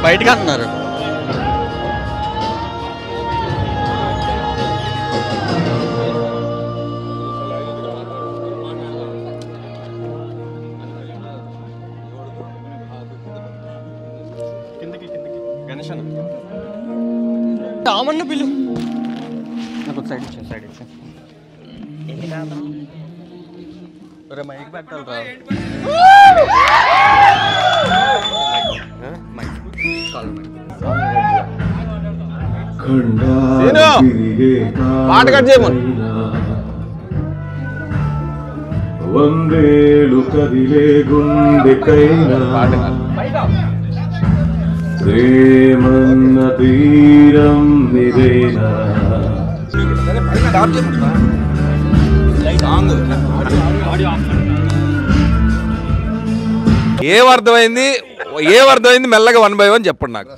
బయటకు అంటున్నారు. Common bill నాకు సైడ్ ఇచ్చా మైక్ పెట్టాలి పాట కట్ చేయమని వందేలు కదిలే గుండెకైనా ప్రేమన్న తీరం నిదేనా ఏమర్థమైంది మెల్లగా 1 by 1 చెప్పండి నాకు.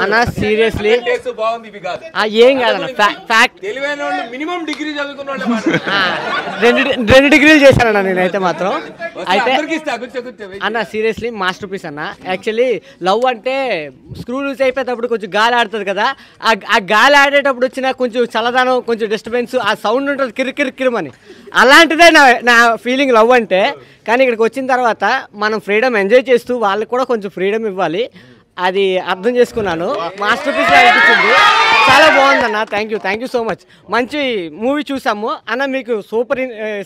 అన్న సీరియస్లీ ఏం కాదన్న ఫ్యాక్ట్ రెండు డిగ్రీలు చేశానన్న నేనైతే మాత్రం. అయితే అన్న సీరియస్లీ మాస్టర్ పీస్ అన్న. యాక్చువల్లీ లవ్ అంటే స్క్రూ లూజ్ అయిపోయేటప్పుడు కొంచెం గాలి ఆడుతుంది కదా, ఆ గాలి ఆడేటప్పుడు వచ్చిన కొంచెం చల్లదనం, కొంచెం డిస్టర్బెన్స్, ఆ సౌండ్ ఉంటుంది కిరికిరికిరమని. అలాంటిదే నా ఫీలింగ్ లవ్ అంటే. కానీ ఇక్కడికి వచ్చిన తర్వాత మనం ఫ్రీడమ్ ఎంజాయ్ చేస్తూ వాళ్ళకి కూడా కొంచెం ఫ్రీడమ్ ఇవ్వాలి, అది అర్థం చేసుకున్నాను. మాస్టర్ పీస్ అనిపించింది, చాలా బాగుందన్న. Thank you so much. మంచి మూవీ చూసాము అన్న. మీకు సూపర్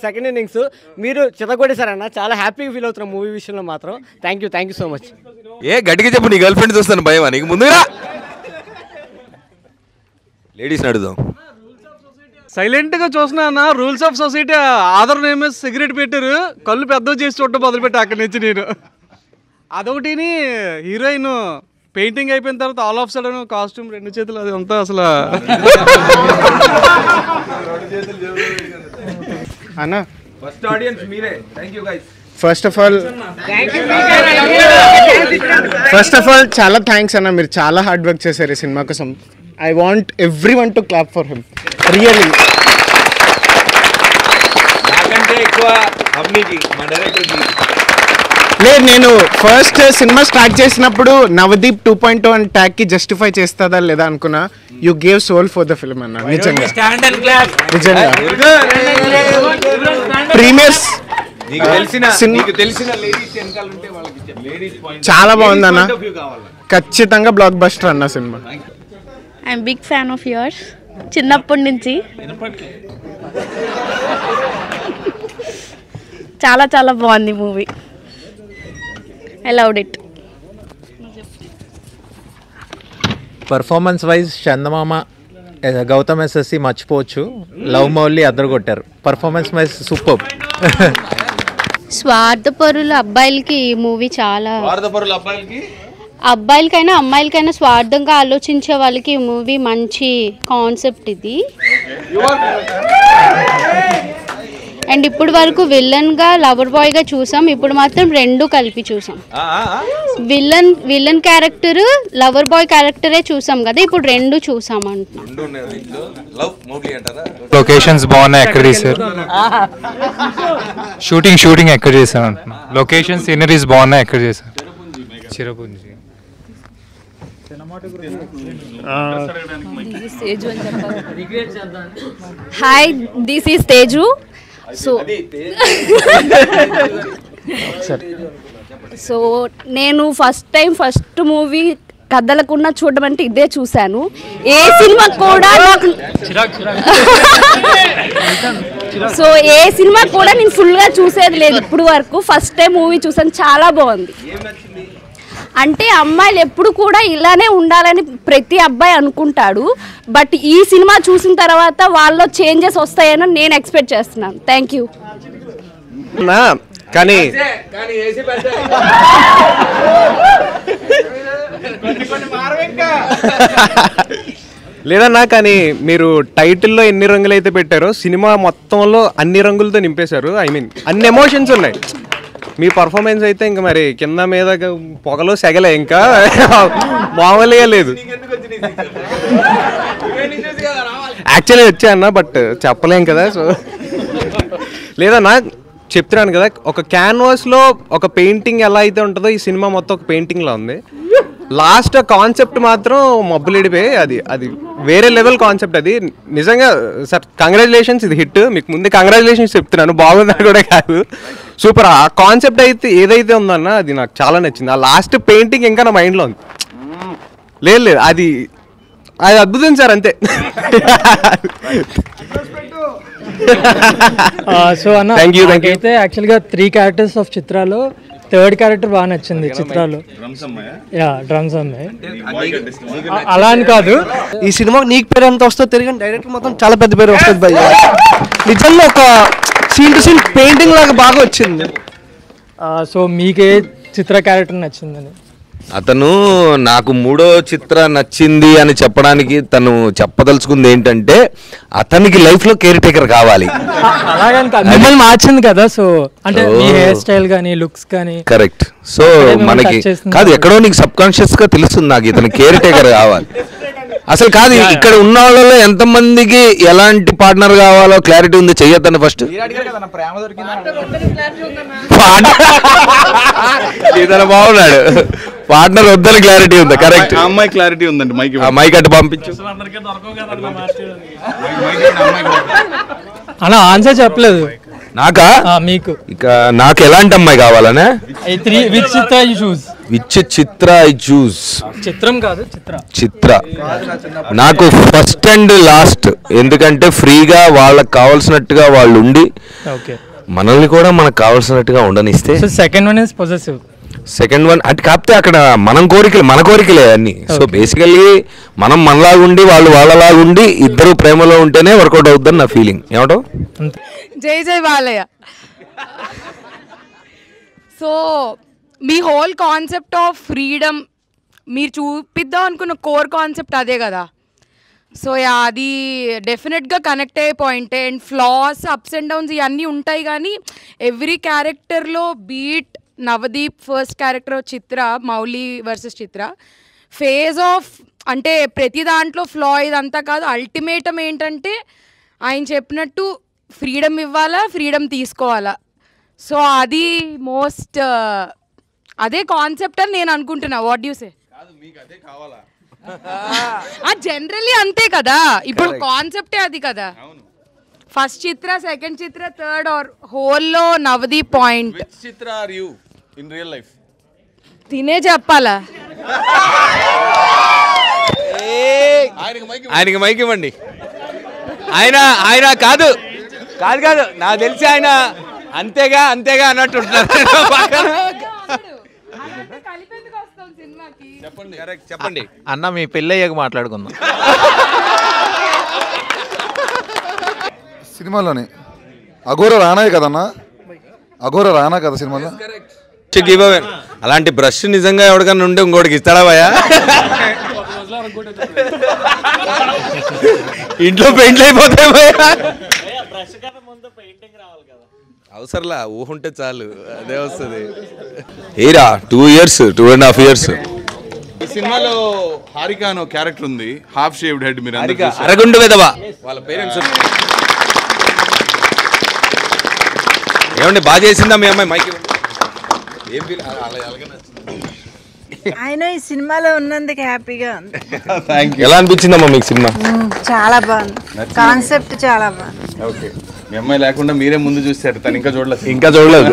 సెకండ్ ఇన్నింగ్స్ మీరు చితగొట్టేశారన్న. చాలా హ్యాపీగా ఫీల్ అవుతున్నాం మూవీ విషయంలో మాత్రం. Thank you so much. ఏ గట్టిగా చెప్పు, నీ గర్ల్ ఫ్రెండ్ చూస్తాను భయమా నీకు? ముందుగా లేడీస్ని అడుగుదాం. సైలెంట్గా చూసినా అన్న. Rules of society Aadhaar name cigarette పెట్టారు, కళ్ళు పెద్ద చేసి చూడటం మొదలుపెట్టి అక్కడి నుంచి నేను. అదొకటిని హీరోయిన్ పెయింటింగ్ అయిపోయిన తర్వాత ఆల్ ఆఫ్ సడన్ కాస్ట్యూమ్ 2 చేతులు, అది అంతా అసలు అన్న. ఫస్ట్ ఆడియన్స్ మీరే. Thank you guys. First of all చాలా థ్యాంక్స్ అన్న. మీరు చాలా హార్డ్ వర్క్ చేశారు ఈ సినిమా కోసం. I want everyone to clap for him really. నాకంటే ఎక్కువ అమ్మికి మా డైరెక్టర్ లేదు, నేను ఫస్ట్ సినిమా స్టార్ట్ చేసినప్పుడు నవదీప్ 2.0 అని ట్యాగ్ కి జస్టిఫై చేస్తుందా లేదా అనుకున్నా. You gave soul for the film అన్న. నిజంగా ప్రీమియర్స్ చాలా బాగుందన్న. ఖచ్చితంగా బ్లాక్ బస్టర్ అన్న సినిమా. I'm big fan of yours చిన్నప్పటి నుంచి. చాలా చాలా బాగుంది movie. I loved it. Performance wise Chandamama, Gautham ఎస్ఎస్సి మర్చిపోవచ్చు. లవ్ మౌలి అద్దరు కొట్టారు. Performance wise super. స్వార్థపరుల అబ్బాయిలకి ఈ మూవీ చాలా, అబ్బాయిలకైనా అమ్మాయిలకైనా స్వార్థంగా ఆలోచించే వాళ్ళకి ఈ మూవీ మంచి కాన్సెప్ట్ ఇది. అండ్ ఇప్పుడు వరకు విలన్గా లవర్ బాయ్గా చూసాం, ఇప్పుడు మాత్రం రెండు కలిపి చూసాం. విలన్ క్యారెక్టర్ లవర్ బాయ్ క్యారెక్టరే చూసాం కదా, ఇప్పుడు రెండు చూసాం అంటున్నాం. లొకేషన్స్ బాగున్నాయి, ఎక్కడ తీసారు? షూటింగ్ ఎక్కడ చేశారు అంటున్నా. లొకేషన్ సీనరీస్ బాగున్నాయి, ఎక్కడ చేశారు? Cherrapunji. Hi, this is Teju. So నేను ఫస్ట్ మూవీ కథలకున్న చూడడం అంటే ఇదే చూశాను. ఏ సినిమా కూడా నాకు సో ఏ సినిమా కూడా నేను ఫుల్గా చూసేది లేదు ఇప్పుడు వరకు. ఫస్ట్ టైం మూవీ చూసాను, చాలా బాగుంది. అంటే అమ్మాయిలు ఎప్పుడు కూడా ఇలానే ఉండాలని ప్రతి అబ్బాయి అనుకుంటాడు. బట్ ఈ సినిమా చూసిన తర్వాత వాళ్ళలో చేంజెస్ వస్తాయని నేను ఎక్స్పెక్ట్ చేస్తున్నాను. Thank you. కానీ లేదన్నా, కానీ మీరు టైటిల్లో ఎన్ని రంగులు అయితే పెట్టారో సినిమా మొత్తంలో అన్ని రంగులతో నింపేశారు. ఐ మీన్ అన్ని ఎమోషన్స్ ఉన్నాయి. మీ పర్ఫార్మెన్స్ అయితే ఇంకా మరి కింద మీద పొగలో సెగలే, ఇంకా మామూలుగా లేదు. యాక్చువల్లీ వచ్చా అన్న, బట్ చెప్పలేం కదా. సో లేదన్నా, చెప్తున్నాను కదా, ఒక క్యాన్వాస్లో ఒక పెయింటింగ్ ఎలా అయితే ఉంటుందో ఈ సినిమా మొత్తం ఒక పెయింటింగ్లో ఉంది. లాస్ట్ కాన్సెప్ట్ మాత్రం మబ్బులిడిపోయి అది వేరే లెవెల్ కాన్సెప్ట్. అది నిజంగా సార్ కంగ్రాచులేషన్స్, ఇది హిట్. మీకు ముందే కంగ్రాచులేషన్స్ చెప్తున్నాను, బాగుందని కూడా కాదు, సూపర్. ఆ కాన్సెప్ట్ అయితే ఏదైతే ఉందన్న అది నాకు చాలా నచ్చింది. ఆ లాస్ట్ పెయింటింగ్ ఇంకా నా మైండ్లో ఉంది. లేదు అది అద్భుతం సార్, అంతే. సో అన్న, అయితే యాక్చువల్గా 3 క్యారెక్టర్స్ ఆఫ్ చిత్రాలో థర్డ్ క్యారెక్టర్ బాగా నచ్చింది చిత్రాలు. డ్రమ్స్ అమ్మాయి అలా అని కాదు, ఈ సినిమా నీకు పేరు ఎంత వస్తుందో తెలియదు, డైరెక్టర్ మొత్తం చాలా పెద్ద పేరు వస్తుంది భయ్. నిజంగా ఒక సీన్ టు సీన్ పెయింటింగ్ లాగా బాగా వచ్చింది. సో మీకే చిత్ర క్యారెక్టర్ నచ్చిందని? అతను నాకు 3వ చిత్ర నచ్చింది అని చెప్పడానికి తను చెప్పదలుచుకుంది ఏంటంటే అతనికి లైఫ్ లో కేర్ టేకర్ కావాలి. అలాగని కాదు, మిమ్మల్ని మార్చింది కదా. సో అంటే మీ హెయిర్ స్టైల్ కానీ లుక్స్ కానీ. కరెక్ట్. సో మనకి కాదు, ఎక్కడో నీకు సబ్ కాన్షియస్ గా తెలుస్తుంది నాకు ఇతను కేర్ టేకర్ కావాలి. అసలు కాదు, ఇక్కడ ఉన్న వాళ్ళలో ఎంతమందికి ఎలాంటి పార్ట్నర్ కావాలో క్లారిటీ ఉంది. చెయ్యొద్దని ఫస్ట్ ఇతను బాగున్నాడు, పార్ట్నర్ వద్దని క్లారిటీ ఉంది. కరెక్ట్, అమ్మాయి క్లారిటీ ఉందండి. మైక్ అటు పంపించు అలా ఆన్సర్ చెప్పలేదు నాకా. మీకు ఇక నాకు ఎలాంటి అమ్మాయి కావాలనే? చిత్రం కాదు, చిత్ర. నాకు ఫస్ట్ అండ్ లాస్ట్, ఎందుకంటే ఫ్రీగా వాళ్ళకి కావాల్సినట్టుగా వాళ్ళు ఉండి మనల్ని కూడా మనకు కావాల్సినట్టుగా ఉండనిస్తే. Second one is possessive. Second one అంటే కాకపోతే అక్కడ మన కోరికలే అన్ని. సో బేసికల్లీ మనం మనలాగుండి వాళ్ళు వాళ్ళలాగుండి ఇద్దరు ప్రేమలో ఉంటేనే వర్కౌట్ అవుతుందని నా ఫీలింగ్. ఏమంటావు? జై జై Balayya. So me whole concept of freedom మీరు చూపిద్దాం అనుకున్న కోర్ కాన్సెప్ట్ అదే కదా. సో అది డెఫినెట్గా కనెక్ట్ అయ్యే పాయింటే. And floss, ups and downs ఇవన్నీ ఉంటాయి, కానీ ఎవ్రీ క్యారెక్టర్లో beat Navdeep first character Chitra, Mouli versus Chitra, phase of అంటే ప్రతి దాంట్లో ఫ్లా ఇదంతా కాదు. అల్టిమేటం ఏంటంటే ఆయన చెప్పినట్టు ఫ్రీడమ్ ఇవ్వాలా, ఫ్రీడమ్ తీసుకోవాలా. సో అది మోస్ట్ అదే కాన్సెప్ట్ అని నేను అనుకుంటున్నా. What you say? జనరల్లీ అంతే కదా, ఇప్పుడు కాన్సెప్టే అది కదా. First Chitra, second Chitra, third ఆర్ హోల్లో Navdeep point. Chitra are you in real life? తినే చెప్పాలా? ఆయనకి మైక్ ఇవ్వండి. ఆయన కాదు నాకు తెలిసి ఆయన అంతేగా అన్నట్టుంటున్నారు. చెప్పండి అన్న, మీ పెళ్ళయ్యాక మాట్లాడుకుందాం. సినిమాలోని అఘోర రానా కదన్నా, అఘోర రానా కదా సినిమాలో. అలాంటి బ్రష్ నిజంగా ఎవరికన్నా ఉంటే ఇంకోటికి ఇస్తాడా భయ? ఇంట్లో పెయింట్లు అయిపోతాయి భయ. అవసరంలా, ఊహుంటే చాలు, అదే వస్తుంది. ఏరా 2 years 2.5 years. ఈ సినిమాలో హారిక అనే క్యారెక్టర్ ఉంది, హాఫ్ షేవ్డ్ హెడ్. మీరు అరగుండు విధవ వాళ్ళ పేరెంట్స్. ఏమండి బాగా చేసిందా మీ అమ్మాయి? మైక్ ఏం ఆయన ఈ సినిమాలో ఉన్నందుకు హ్యాపీగా ఉంది. ఎలా అనిపించిందమ్మా మీకు సినిమా? చాలా బాగుంది, కాన్సెప్ట్ చాలా బాగుంది. ఓకే, మీ అమ్మాయి లేకుండా మీరే ముందు చూస్తారు, తను ఇంకా చూడలేదు. ఇంకా చూడలేదు.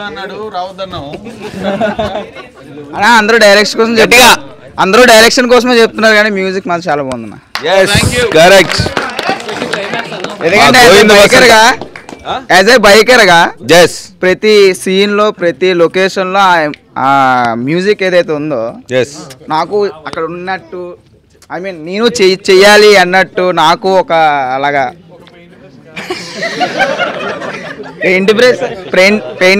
అన్నాడు రావద్దన్నావు. అందరూ డైరెక్షన్ కోసం గట్టిగా అందరూ డైరెక్షన్ కోసమే చెప్తున్నారు కానీ మ్యూజిక్ మాత్రం చాలా బాగుంది. కరెక్ట్. ఎందుకంటే యాజ్ ఏ బైకర్గా ప్రతి సీన్ లో ప్రతి లొకేషన్ లో ఆ మ్యూజిక్ ఏదైతే ఉందో నాకు అక్కడ ఉన్నట్టు, ఐ మీన్ నేను చెయ్యాలి అన్నట్టు నాకు ఒక అలాగా పెయింట్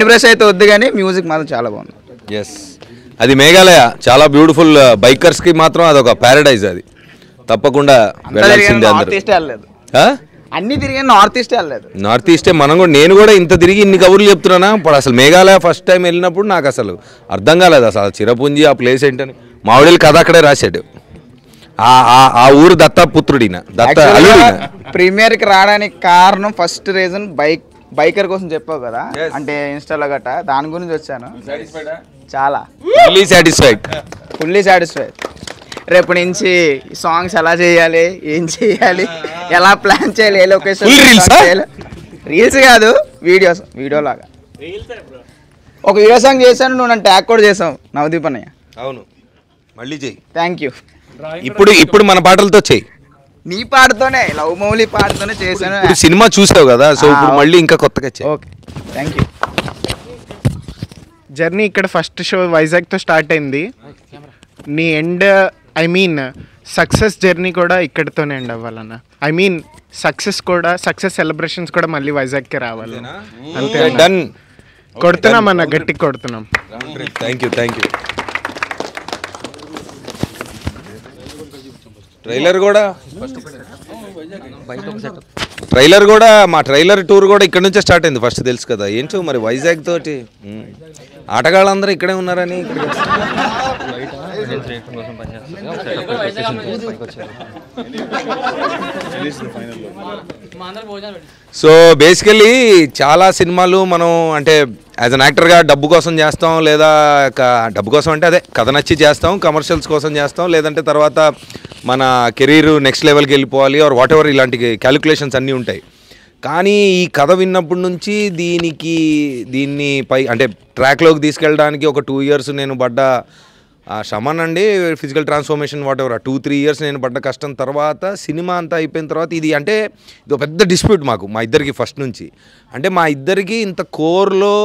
బ్రష్ అయితే వద్దు కానీ మ్యూజిక్ మాత్రం చాలా బాగుంది. ఎస్, అది మేఘాలయ చాలా బ్యూటిఫుల్. బైకర్స్ కి మాత్రం అదొక ప్యారడైజ్. అది తప్పకుండా వెళ్ళాల్సిందే. అన్ని తిరిగి నార్త్ ఈస్ట్ వెళ్ళలేదు. నార్త్ ఈస్టే మనం కూడా, నేను కూడా ఇంత తిరిగి ఇన్ని కబుర్లు చెప్తున్నానా. ఇప్పుడు అసలు మేఘాలయ ఫస్ట్ టైం వెళ్ళినప్పుడు నాకు అసలు అర్థం కాలేదు అసలు చిరపుంజి ఆ ప్లేస్ ఏంటని. మావిడీలు కథ అక్కడే రాశాడు. ఆ ఊరు దత్తపుత్రుడిన, దత్త అల్లుడిన. ప్రీమియర్ కి రావడానికి కారణం ఫస్ట్ రీజన్ బైకర్ కోసం చెప్పావు కదా, అంటే ఇన్స్టాలో గట్ట దాని గురించి వచ్చాను. చాలా ఫుల్లీ సాటిస్ఫైడ్. రేపు నుంచి సాంగ్స్ ఎలా చేయాలి, ఏం చేయాలి, ఎలా ప్లాన్ చేయాలి, ఏ లొకేషన్ రీల్స్ కాదు వీడియో లాగా. ఒక వీడియో సాంగ్ చేశాను, నువ్వు నన్ను ట్యాగ్ కూడా చేసావు నవదీప్ అన్నయ్య. అవును, మళ్ళీ చెయ్యి. Thank you. ఇప్పుడు మన పాటలతో చెయ్యి. నీ పాటతోనే, లవ్ మౌలి పాటతోనే చేశాను. సినిమా చూసావు కదా, సో ఇప్పుడు మళ్ళీ ఇంకా కొత్తగా చెయ్యి. Okay, thank you. జర్నీ ఇక్కడ ఫస్ట్ షో వైజాగ్తో స్టార్ట్ అయింది. నీ end, I mean success journey కూడా ఇక్కడితోనే ఎండ్ అవ్వాలన్న. ఐ మీన్ సక్సెస్ సెలబ్రేషన్స్ కూడా మళ్ళీ వైజాగ్కే రావాలి. అంతే, కొడుతున్నాం అన్న, గట్టిగా కొడుతున్నాం. Thank you. ట్రైలర్ కూడా మా ట్రైలర్ టూర్ కూడా ఇక్కడ నుంచే స్టార్ట్ అయింది ఫస్ట్, తెలుసు కదా. ఏంటో మరి వైజాగ్ తోటి ఆటగాళ్ళందరూ ఇక్కడే ఉన్నారని సో బేసికలీ చాలా సినిమాలు మనం అంటే యాజ్ అన్ యాక్టర్గా డబ్బు కోసం చేస్తాం, లేదా డబ్బు కోసం అంటే అదే కథ నచ్చి చేస్తాం, కమర్షియల్స్ కోసం చేస్తాం, లేదంటే తర్వాత మన కెరీర్ నెక్స్ట్ లెవెల్కి వెళ్ళిపోవాలి ఆర్ వాట్ ఎవర్, ఇలాంటి క్యాలిక్యులేషన్స్ అన్నీ ఉంటాయి. కానీ ఈ కథ విన్నప్పటి నుంచి దీన్ని అంటే ట్రాక్లోకి తీసుకెళ్ళడానికి ఒక 2 years నేను పడ్డ శ్రమనండి, physical transformation whatever 2-3 years నేను పడ్డ కష్టం తర్వాత సినిమా అంతా అయిపోయిన తర్వాత ఇది ఒక పెద్ద డిస్ప్యూట్ మా ఇద్దరికి ఫస్ట్ నుంచి. అంటే మా ఇద్దరికి ఇంత కోర్లో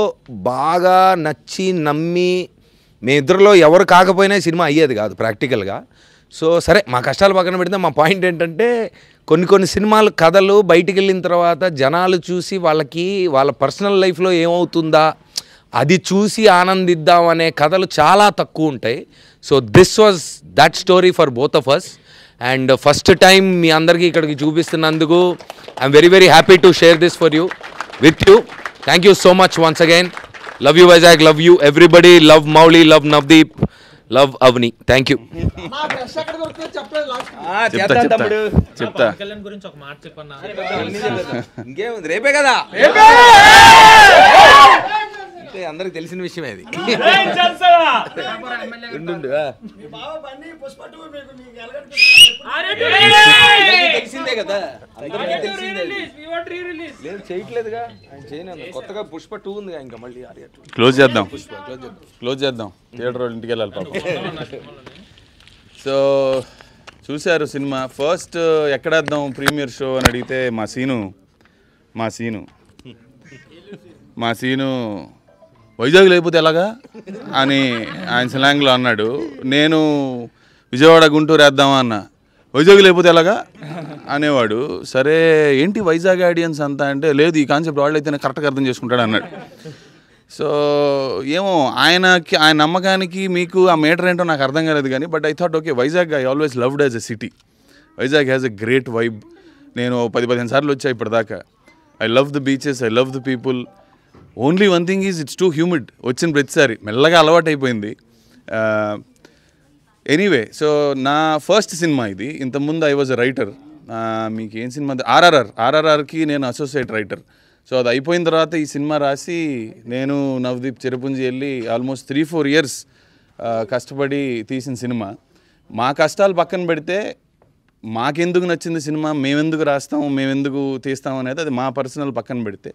బాగా నచ్చి నమ్మి మేమిద్దరిలో ఎవరు కాకపోయినా సినిమా అయ్యేది కాదు ప్రాక్టికల్గా. సో సరే, మా కష్టాలు పక్కన పెడితే మా పాయింట్ ఏంటంటే కొన్ని సినిమాలు కథలు బయటికి వెళ్ళిన తర్వాత జనాలు చూసి వాళ్ళ పర్సనల్ లైఫ్లో ఏమవుతుందా అది చూసి ఆనందిద్దాం అనే కథలు చాలా తక్కువ ఉంటాయి. So this was that story for both of us. And first time మీ అందరికీ ఇక్కడికి చూపిస్తున్నందుకు I'm very very happy to share this for you with you. Thank you so much once again. Love you Vizag, love you everybody, love Mouli, love Navdeep, love Avani. Thank you. చెప్తా ఇంకేముంది, రేపే కదా, అందరికి తెలిసిన విషయమే అది. తెలిసిందే కదా, చేయట్లేదుగా ఆయన చేయను. కొత్తగా పుష్ప 2 ఉంది ఇంకా, మళ్ళీ క్లోజ్ చేద్దాం థియేటర్ ఇంటికి వెళ్ళాలి పాపం. సో చూశారు సినిమా. ఫస్ట్ ఎక్కడేద్దాం ప్రీమియర్ షో అని అడిగితే మా సీను వైజాగ్ లేకపోతే ఎలాగా అని ఆయన స్లాంగ్లో అన్నాడు. నేను విజయవాడ గుంటూరు వేద్దామా అన్న, వైజాగ్ లేకపోతే ఎలాగా అనేవాడు. సరే ఏంటి వైజాగ్ ఆడియన్స్ అంతా అంటే, లేదు ఈ కాన్సెప్ట్ వాళ్ళైతే కరెక్ట్గా అర్థం చేసుకుంటాడు అన్నాడు. సో ఏమో ఆయన నమ్మకానికి మీకు ఆ మీటర్ ఏంటో నాకు అర్థం కాలేదు కానీ, but I thought okay, Vizag I always loved as a city. Vizag has a great vibe. నేను 10-15 సార్లు వచ్చా ఇప్పటిదాకా. I love the beaches, I love the people. Only one thing is it's two humid. వచ్చిన ప్రతిసారి మెల్లగా అలవాటు అయిపోయింది. ఎనీవే, సో నా ఫస్ట్ సినిమా ఇది. ఇంతకుముందు ఐ వాజ్ ఎ రైటర్. మీకు ఏం సినిమా, ఆర్ఆర్ఆర్కి నేను అసోసియేట్ రైటర్. సో అది అయిపోయిన తర్వాత ఈ సినిమా రాసి నేను నవదీప్ చిరపుంజి వెళ్ళి ఆల్మోస్ట్ 3-4 ఇయర్స్ కష్టపడి తీసిన సినిమా. మా కష్టాలు పక్కన పెడితే మాకెందుకు నచ్చింది సినిమా, మేమెందుకు రాస్తాము, మేమెందుకు తీస్తాం అనేది అది మా పర్సనల్ పక్కన పెడితే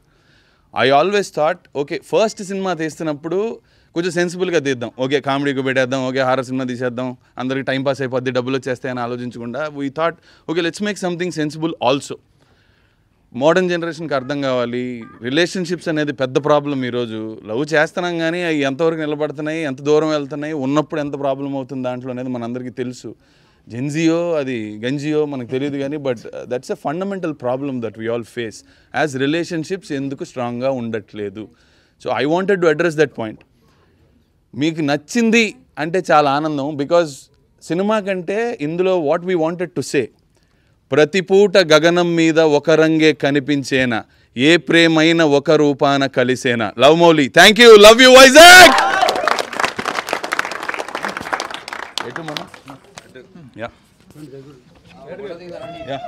I always thought okay first సినిమా తీస్తున్నప్పుడు కొంచెం సెన్సిబుల్గా తీద్దాం, ఓకే కామెడీకి పెట్టేద్దాం, ఓకే హారర్ సినిమా తీసేద్దాం, అందరికి టైంపాస్ అయిపోద్ది, డబ్బులు వచ్చేస్తాయని ఆలోచించకుండా we thought okay let's make something sensible also. Modern జనరేషన్కి అర్థం కావాలి, రిలేషన్షిప్స్ అనేది పెద్ద ప్రాబ్లం. ఈరోజు లవ్ చేస్తున్నాం కానీ అవి ఎంతవరకు నిలబడుతున్నాయి, ఎంత దూరం వెళ్తున్నాయి, ఉన్నప్పుడు ఎంత ప్రాబ్లం అవుతుంది దాంట్లో అనేది మనందరికీ తెలుసు. జెన్జియో అది గంజియో మనకు తెలియదు కానీ but that's a fundamental problem that we all face as relationships ఎందుకు స్ట్రాంగ్గా ఉండట్లేదు. So I wanted to address that point. మీకు నచ్చింది అంటే చాలా ఆనందం, బికాజ్ సినిమా కంటే ఇందులో what we wanted to say, ప్రతి పూట గగనం మీద ఒక రంగే కనిపించేనా, ఏ ప్రేమైన ఒక రూపాన కలిసేనా. Love Mouli, thank you, love you Vizag. Yeah. Yeah.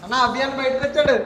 అన్న అభియాన్ బయటకు వచ్చాడు.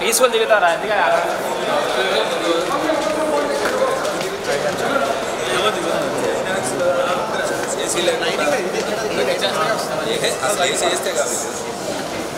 పీస్ఫుల్ దిగుతారా అసలు చేస్తే కాదు